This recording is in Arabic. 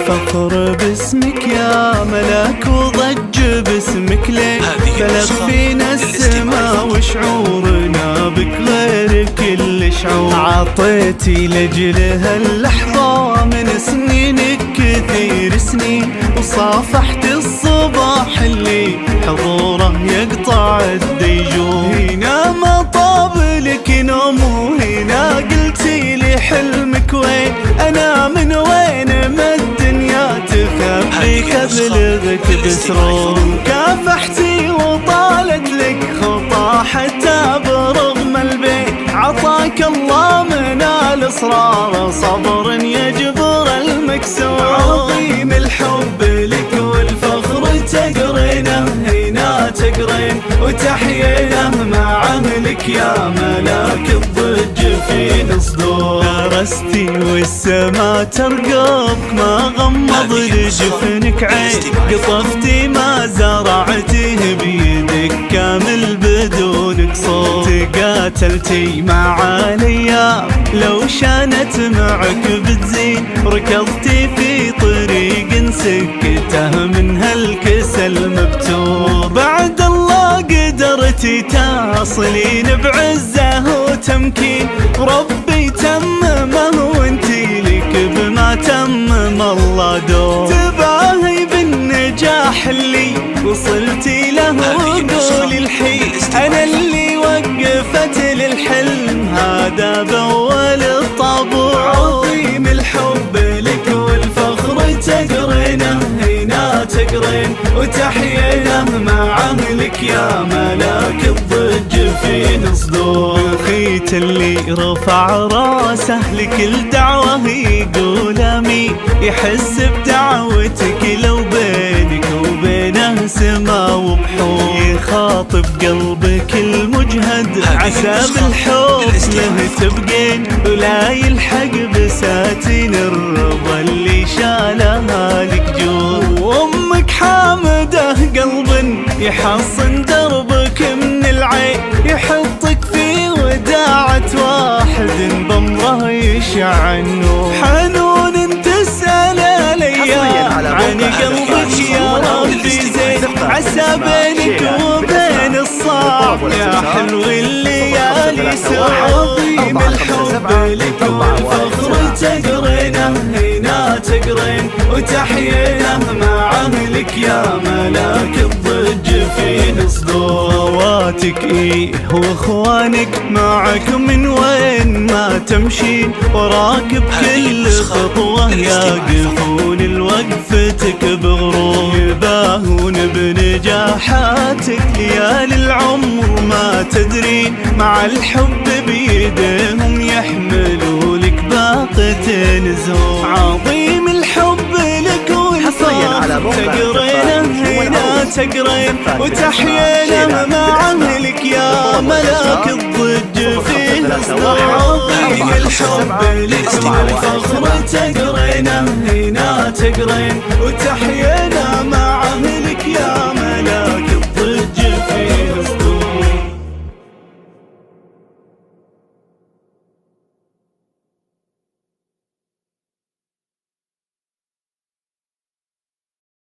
والفخر باسمك يا ملاك، وضج باسمك ليه بلغ فينا السماء، وشعورنا بك غير كل شعور. عطيتي لجلها اللحظة من سنينك كثير سنين، وصافحت الصباح اللي حضوره يقطع الديجور. هنا ما طاب لك نوم، وهنا قلتي لي حلمك وين، انا من وين ما الدنيا تخبيك ابلغك بسرور. كافحتي وطالت لك خطى حتى برغم البيت، عطاك الله من الاسرار صبر يجبر المكسور. عظيم الحب لك والفخر تقرينه، هنا تقرين وتحيينه مع اهلك يا ملاك الضج في صدور. درستي والسما ترقبك ما غمض لجفنك عين، قطفتي ما زرعتيه بيدك كامل بدون قصور. تقاتلتي مع الايام لو شانت معك بتزين، ركضتي في طريق سكته من هالكسل مبتور. بعد الله قدرتي تصلين بعزه وتمكين، ربي تممه وانتي لك بما تمم الله دور. تباهي بالنجاح اللي وصلتي له وقولي الحين، انا اللي وقفت للحلم هذا باول الطابور. عظيم الحب لك والفخر تقرينه، هنا تقرين وتحيينه مع اهلك يا ملاك الضج في صدور. الخيت اللي رفع راسه لكل دعوه يقول امين، يحس بدعوتك لو بينك وبينه سما وبحور. يخاطب قلبك المجهد عسى بالحب له تبقين، ولا يلحق بساتين الرضا اللي شالها لك جور. وامك حامده قلب يحصن دربك من العين، يحطك في وداعة واحد بمره يشع النور. حنون تسأل الايام عن قلبك يا ربي زين، عسى بينك وبين الصعب يا حلو الليالي سوا. عظيم الحب لك والفخر تقرينه، هنا تقرين وتحيينه مع اهلك يا ملاك الضج في صدور. خواتك ايه واخوانك معك من وين ما تمشين، وراك بكل خطوة يقفون لوقفتك بغرور. يباهون بنجاحاتك ليالي العمر ما تدرين، مع الحب بيدهم يحملوا لك باقة نزور. عظيم الحب لك والفخر تقرينه، هنا تقرين وتحيينه مع اهلك يا ملاك الضج في صدور. عظيم الحب لك والفخر تقرينه، هنا تقرين وتحيينه مع اهلك يا